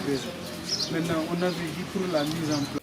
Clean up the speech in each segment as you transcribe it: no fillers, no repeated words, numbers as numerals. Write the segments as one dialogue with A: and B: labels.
A: construire. Maintenant, on avait dit pour la mise en place.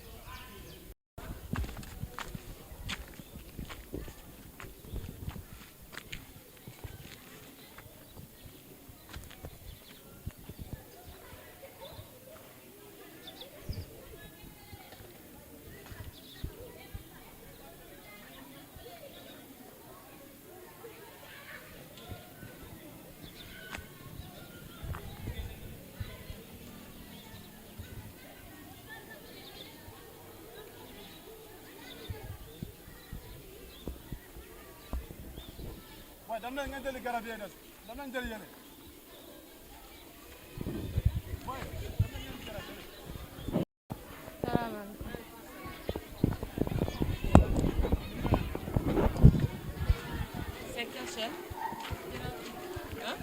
B: C'est quel chef? Hein?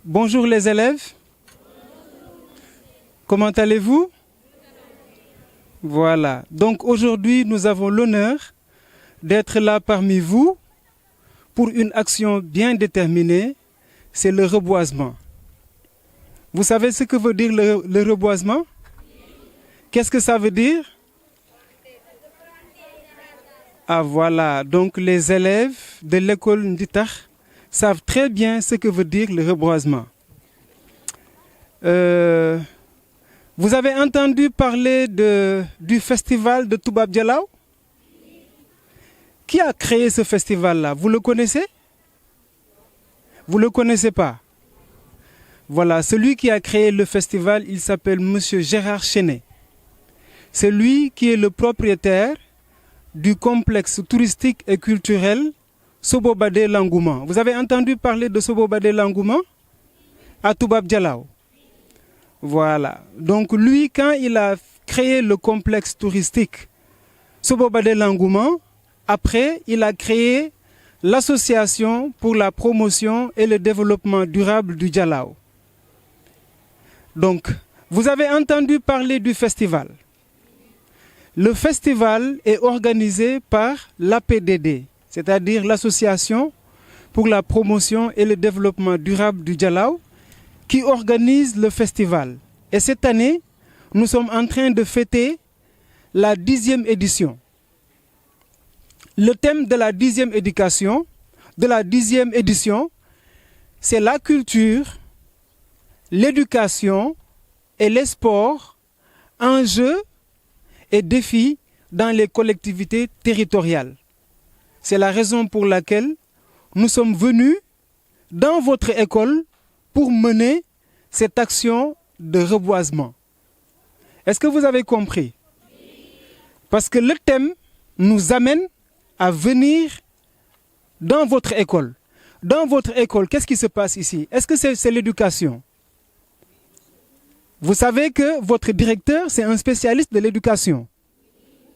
A: Bonjour les élèves, comment allez-vous? Voilà, donc aujourd'hui nous avons l'honneur d'être là parmi vous pour une action bien déterminée, c'est le reboisement. Vous savez ce que veut dire le reboisement? Qu'est-ce que ça veut dire? Ah voilà, donc les élèves de l'école Nditar savent très bien ce que veut dire le reboisement. Vous avez entendu parler du festival de Toubab Dialaw? Qui a créé ce festival-là? Vous le connaissez? Vous ne le connaissez pas? Voilà, celui qui a créé le festival, il s'appelle Monsieur Gérard Chenet. C'est lui qui est le propriétaire du complexe touristique et culturel Sobobade Langouma. Vous avez entendu parler de Sobobade Langouma à Toubab Dialaw? Voilà. Donc lui, quand il a créé le complexe touristique Sobobade Langouma, après, il a créé l'association pour la promotion et le développement durable du Dialaw. Donc, vous avez entendu parler du festival. Le festival est organisé par l'APDD, c'est-à-dire l'Association pour la promotion et le développement durable du Dialaw, qui organise le festival. Et cette année, nous sommes en train de fêter la 10e édition. Le thème de la 10e édition, c'est la culture, l'éducation et les sports, enjeux et défis dans les collectivités territoriales. C'est la raison pour laquelle nous sommes venus dans votre école pour mener cette action de reboisement. Est-ce que vous avez compris? Parce que le thème nous amène à venir dans votre école. Dans votre école, qu'est-ce qui se passe ici? Est-ce que c'est l'éducation? Vous savez que votre directeur, c'est un spécialiste de l'éducation.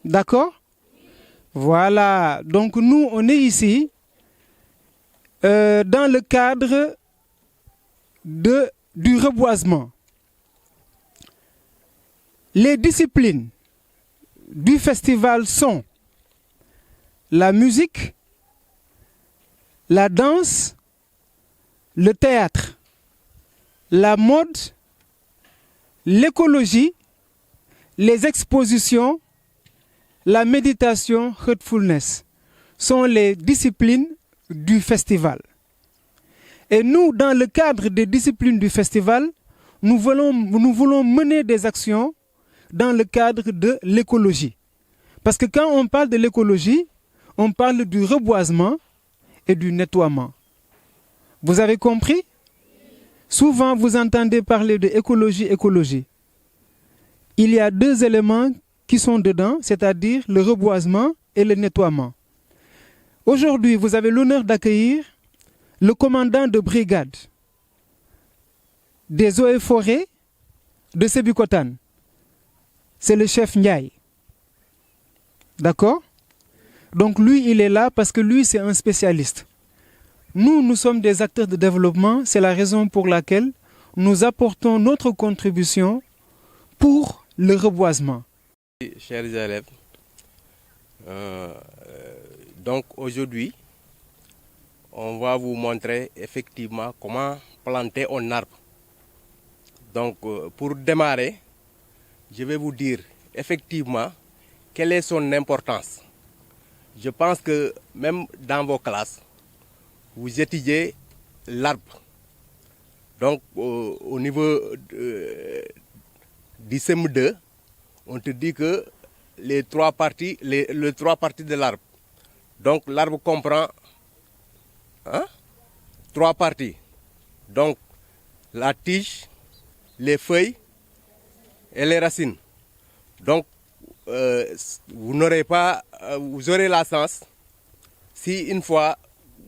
A: D'accord? Voilà. Donc nous, on est ici dans le cadre du reboisement. Les disciplines du festival sont la musique, la danse, le théâtre, la mode, l'écologie, les expositions, la méditation, heartfulness sont les disciplines du festival. Et nous, dans le cadre des disciplines du festival, nous voulons mener des actions dans le cadre de l'écologie. Parce que quand on parle de l'écologie, on parle du reboisement et du nettoiement. Vous avez compris? Souvent, vous entendez parler de écologie, écologie. Il y a deux éléments qui sont dedans, c'est-à-dire le reboisement et le nettoiement. Aujourd'hui, vous avez l'honneur d'accueillir le commandant de brigade des eaux et forêts de Sébikotane. C'est le chef Ndiaye. D'accord? Donc lui, il est là parce que lui, c'est un spécialiste. Nous, nous sommes des acteurs de développement. C'est la raison pour laquelle nous apportons notre contribution pour le reboisement.
C: Chers élèves, donc aujourd'hui, on va vous montrer effectivement comment planter un arbre. Donc pour démarrer, je vais vous dire effectivement quelle est son importance. Je pense que même dans vos classes, vous étudiez l'arbre. Donc au niveau du CM2, on te dit que les trois parties de l'arbre. Donc l'arbre comprend trois parties. Donc la tige, les feuilles et les racines. Donc vous aurez la chance, si une fois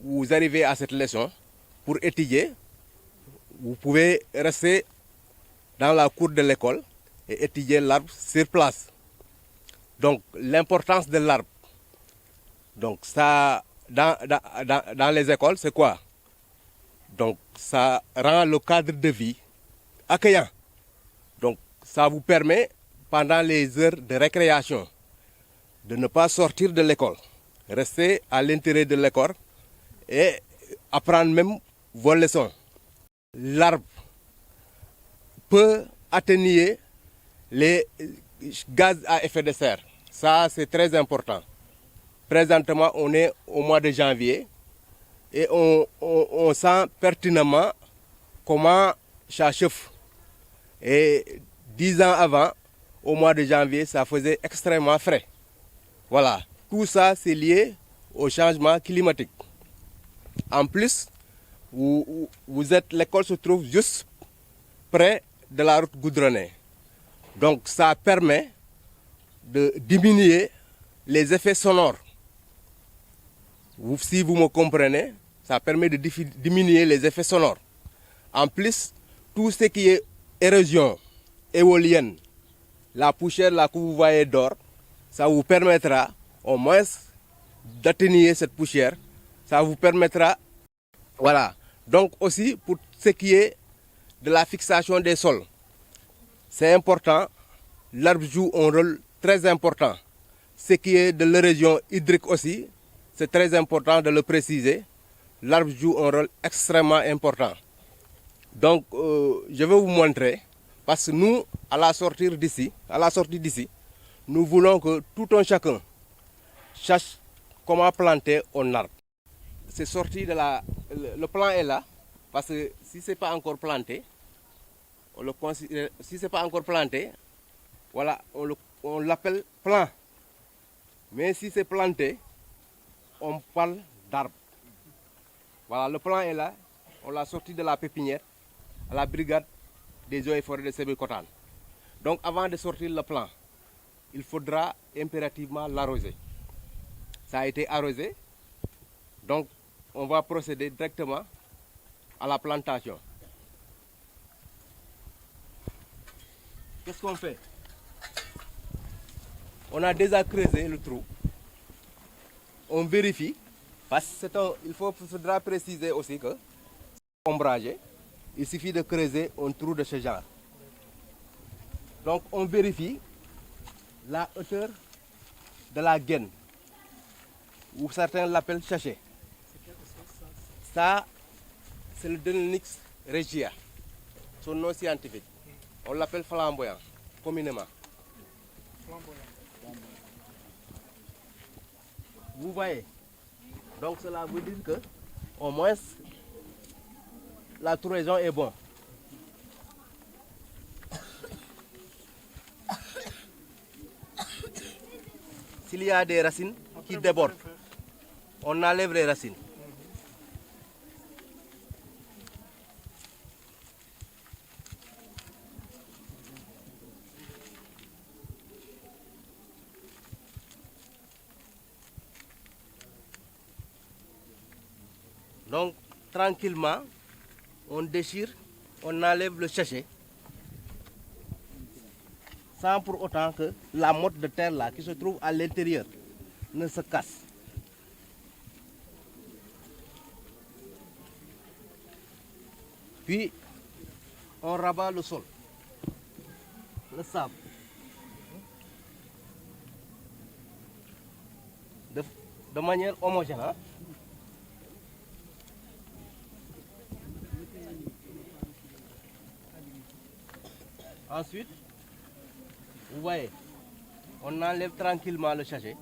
C: vous arrivez à cette leçon, pour étudier, vous pouvez rester dans la cour de l'école et étudier l'arbre sur place. Donc l'importance de l'arbre, donc ça, dans les écoles, c'est quoi? Donc ça rend le cadre de vie accueillant. Donc ça vous permet, pendant les heures de récréation, de ne pas sortir de l'école, rester à l'intérieur de l'école et apprendre même vos leçons. L'arbre peut atténuer les gaz à effet de serre. Ça, c'est très important. Présentement, on est au mois de janvier et on sent pertinemment comment ça chauffe. Et 10 ans avant, au mois de janvier, ça faisait extrêmement frais. Voilà, tout ça, c'est lié au changement climatique. En plus, l'école se trouve juste près de la route goudronnée. Donc ça permet de diminuer les effets sonores. Si vous me comprenez, ça permet de diminuer les effets sonores. En plus, tout ce qui est érosion éolienne, la poussière là que vous voyez d'or, ça vous permettra au moins d'atténuer cette poussière. Ça vous permettra, voilà. Donc aussi pour ce qui est de la fixation des sols, c'est important, l'arbre joue un rôle très important. Ce qui est de l'érosion hydrique aussi, c'est très important de le préciser. L'arbre joue un rôle extrêmement important. Donc je vais vous montrer, parce que nous, à la sortie d'ici, nous voulons que tout un chacun sache comment planter un arbre. C'est sorti de le plan est là, parce que si ce n'est pas encore planté, si c'est pas encore planté, voilà, on l'appelle plan. Mais si c'est planté, on parle d'arbre. Voilà, le plan est là, on l'a sorti de la pépinière à la brigade des eaux et forêts de Sébikotane. Donc avant de sortir le plan, il faudra impérativement l'arroser. Ça a été arrosé, donc on va procéder directement à la plantation. Qu'est-ce qu'on fait? On a déjà creusé le trou. On vérifie, parce que faudra préciser aussi que ombragé, il suffit de creuser un trou de ce genre. Donc on vérifie la hauteur de la gaine, ou certains l'appellent chachet. Ça, c'est le Denelix regia, son nom scientifique. On l'appelle flamboyant, communément. Vous voyez, donc cela veut dire que, au moins, la trouaison est bonne. S'il y a des racines qui débordent, on enlève les racines. Donc, tranquillement, on déchire, on enlève le sachet, sans pour autant que la motte de terre là, qui se trouve à l'intérieur ne se casse. Puis, on rabat le sol, le sable, de manière homogène. Hein? Ensuite, vous voyez, on enlève tranquillement le sachet,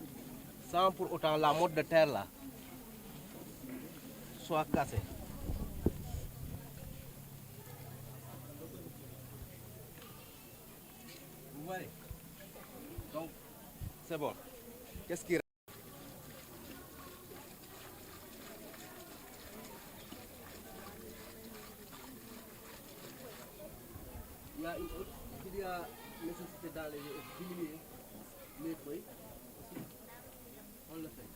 C: sans pour autant la motte de terre là soit cassée. Vous voyez, donc c'est bon. Qu'est-ce qui reste? Il y a nécessité diminuer les feuilles, on le fait.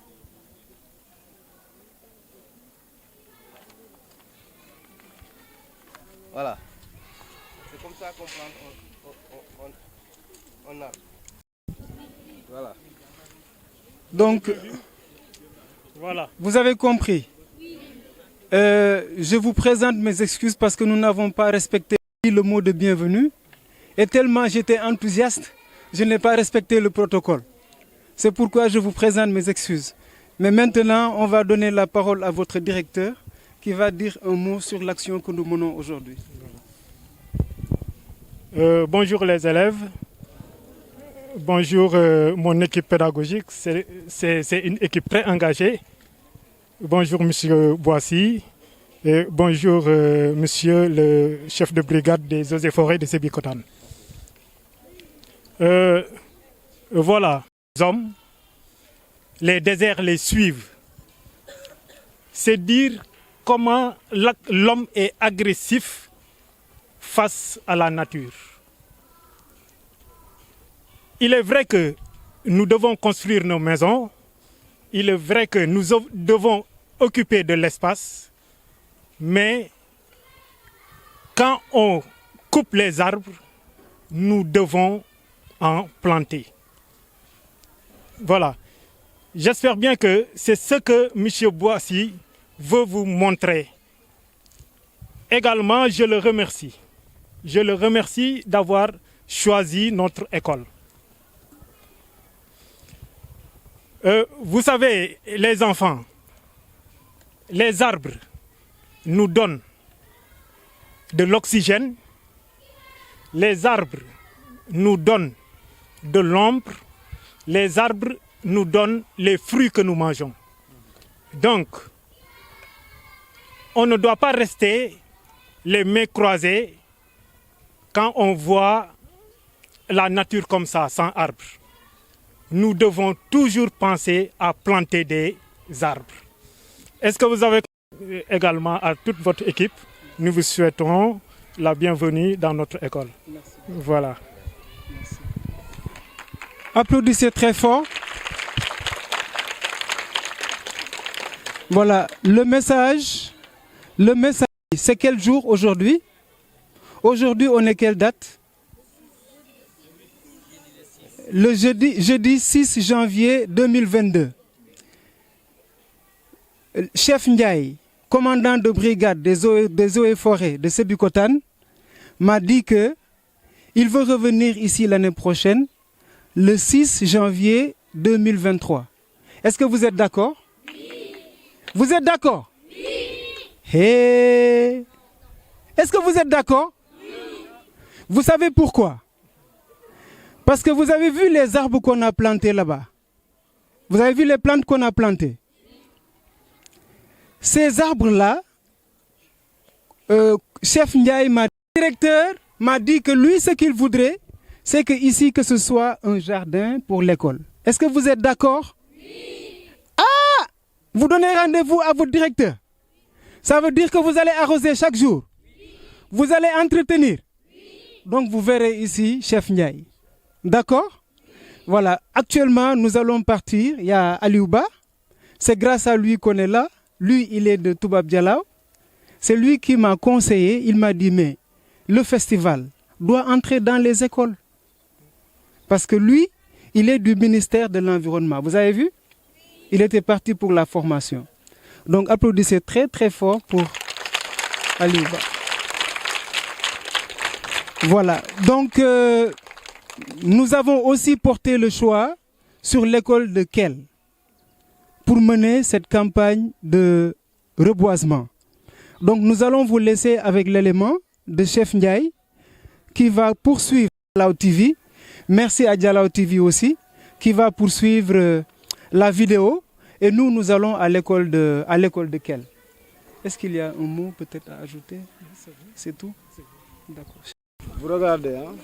C: Voilà. C'est comme ça qu'on prend on arbre. Voilà.
A: Donc,
D: Voilà.
A: vous avez compris. Je vous présente mes excuses parce que nous n'avons pas respecté le mot de bienvenue. Et tellement j'étais enthousiaste, je n'ai pas respecté le protocole. C'est pourquoi je vous présente mes excuses. Mais maintenant, on va donner la parole à votre directeur qui va dire un mot sur l'action que nous menons aujourd'hui.
D: Bonjour les élèves. Bonjour mon équipe pédagogique. C'est une équipe très engagée. Bonjour monsieur Boissy. Et bonjour monsieur le chef de brigade des eaux et forêts de Sébikotane. Voilà, les hommes, les déserts les suivent. C'est dire comment l'homme est agressif face à la nature. Il est vrai que nous devons construire nos maisons, il est vrai que nous devons occuper de l'espace, mais quand on coupe les arbres, nous devons en planter. Voilà. J'espère bien que c'est ce que M. Boissy veut vous montrer. Également, je le remercie. Je le remercie d'avoir choisi notre école. Vous savez, les enfants, les arbres nous donnent de l'oxygène, les arbres nous donnent de l'ombre, les arbres nous donnent les fruits que nous mangeons. Donc, on ne doit pas rester les mains croisées quand on voit la nature comme ça, sans arbres. Nous devons toujours penser à planter des arbres. Est-ce que vous avez également à toute votre équipe, nous vous souhaitons la bienvenue dans notre école.
A: Merci.
D: Voilà.
A: Merci. Applaudissez très fort. Voilà, le message, c'est quel jour aujourd'hui? Aujourd'hui, on est quelle date? Le jeudi 6 janvier 2022. Chef Ndiaye, commandant de brigade des eaux et forêts de Sébikotane, m'a dit qu'il veut revenir ici l'année prochaine, le 6 janvier 2023. Est-ce que vous êtes d'accord? Oui. Vous êtes d'accord? Oui. Hey. Est-ce que vous êtes d'accord? Oui. Vous savez pourquoi? Parce que vous avez vu les arbres qu'on a plantés là-bas. Vous avez vu les plantes qu'on a plantées. Ces arbres-là, chef Ndiaye, directeur, m'a dit que lui, ce qu'il voudrait, c'est que ici, que ce soit un jardin pour l'école. Est-ce que vous êtes d'accord? Oui. Ah! Vous donnez rendez-vous à votre directeur. Ça veut dire que vous allez arroser chaque jour. Oui. Vous allez entretenir. Oui. Donc vous verrez ici, chef Ndiaye. D'accord? Voilà. Actuellement, nous allons partir. Il y a Aliouba. C'est grâce à lui qu'on est là. Lui, il est de Toubab Dialaw. C'est lui qui m'a conseillé. Il m'a dit, mais le festival doit entrer dans les écoles. Parce que lui, il est du ministère de l'Environnement. Vous avez vu? Il était parti pour la formation. Donc, applaudissez très, très fort pour Aliouba. Voilà. Donc, nous avons aussi porté le choix sur l'école de Kell pour mener cette campagne de reboisement. Donc nous allons vous laisser avec l'élément de Chef Ndiaye qui va poursuivre Dialaw TV. Merci à Dialaw TV aussi qui va poursuivre la vidéo et nous allons à l'école de Kell. Est-ce qu'il y a un mot peut-être à ajouter? C'est tout? D'accord.
E: Vous regardez, hein?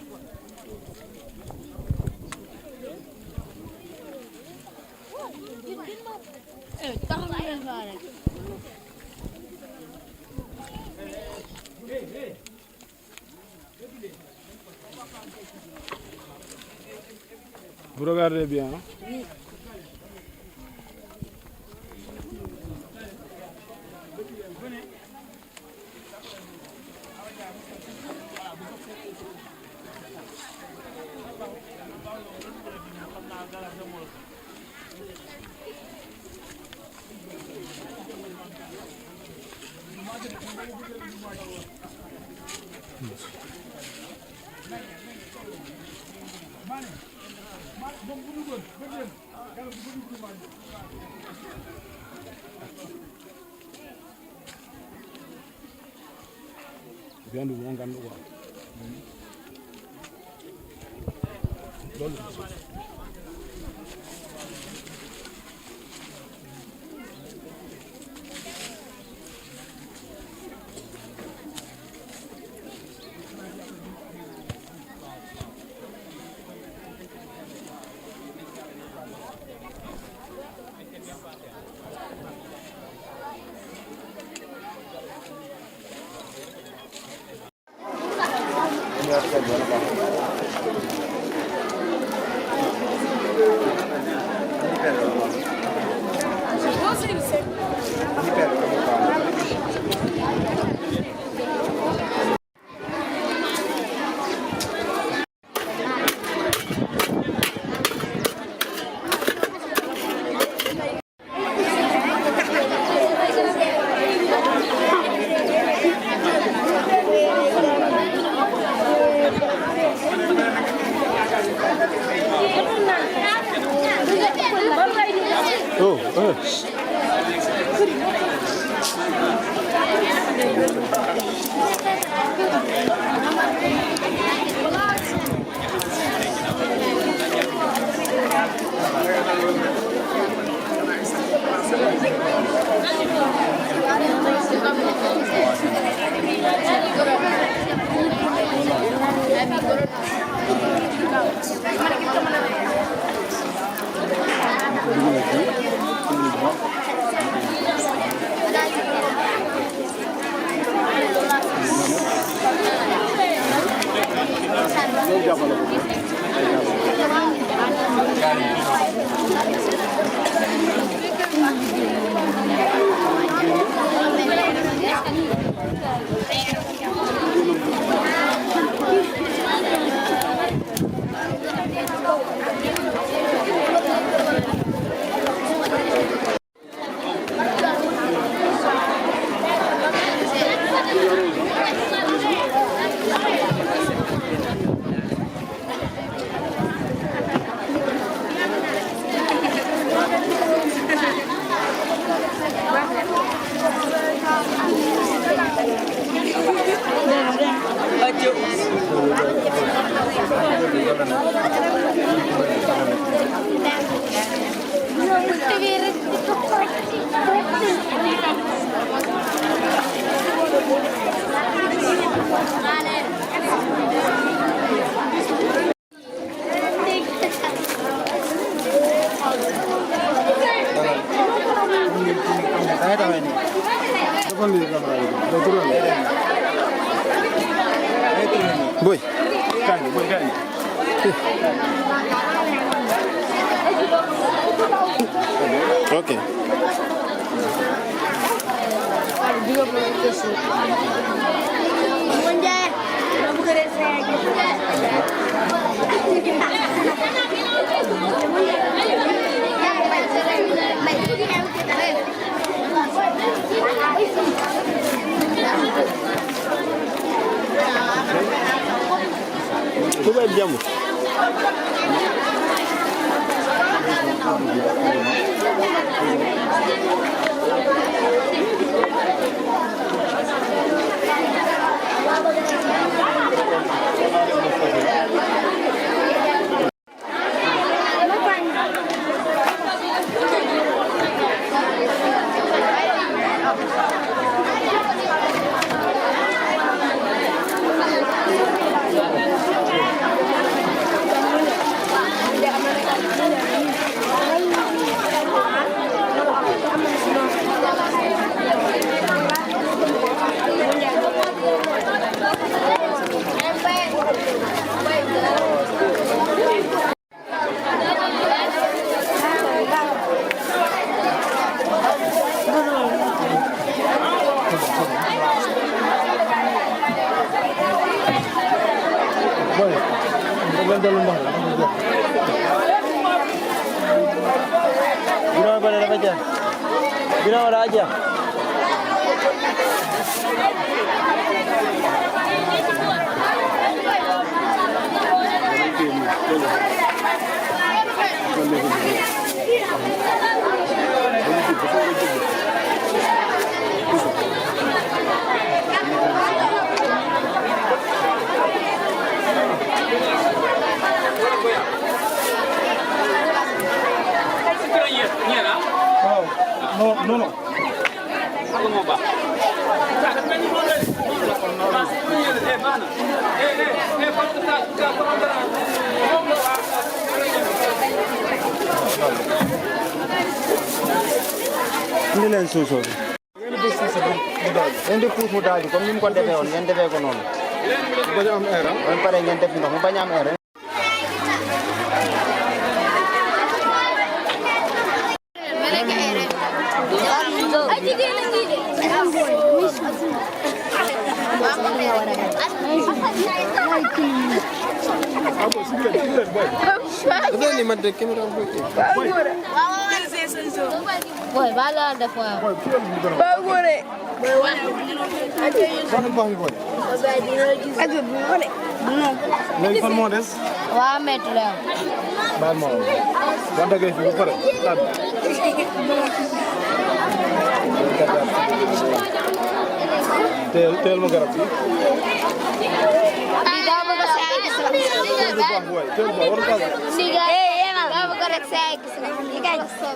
E: Vous regardez bien, hein? Oui. Boy, kain. Okay. Coba jam. Birawa aja. No. Aku mau Pak. Ini leen suuso bi. Ngeen di puus mu daal comme ni mu ko defee woon ngeen defee ko noonu. Bañ am air. Ba pare ngeen def ndox mu bañ am air.
F: Boy, bala da fo.
B: Ba gore.
E: Léegi fan moo des.
F: Wa metu la.
E: Baal ma woon. Ba dagee fi ba pare. Teel ma garab bi.
F: Di da bëgg sa gis la.
E: Teel ba war ka.
F: Siga. Da bëgg rek sa gis la. Di kay so.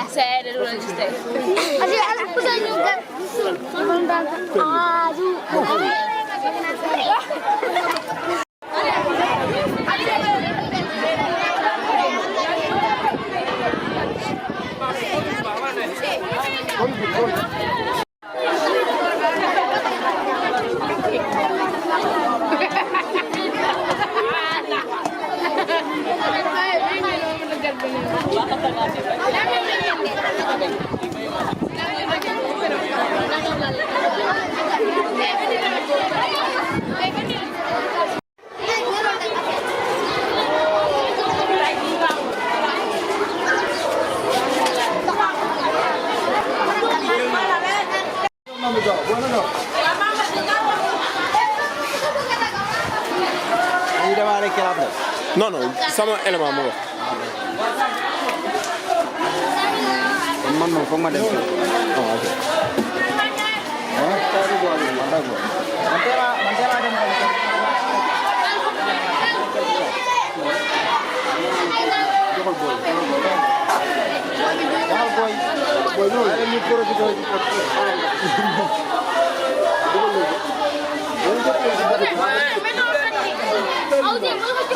B: Saya ada dulu just deh.
F: Asyik anak pesan juga. Aduh.
E: Non, sama élément moo wax. Man moom foog ma dem. Ok.
F: Audi, mau ke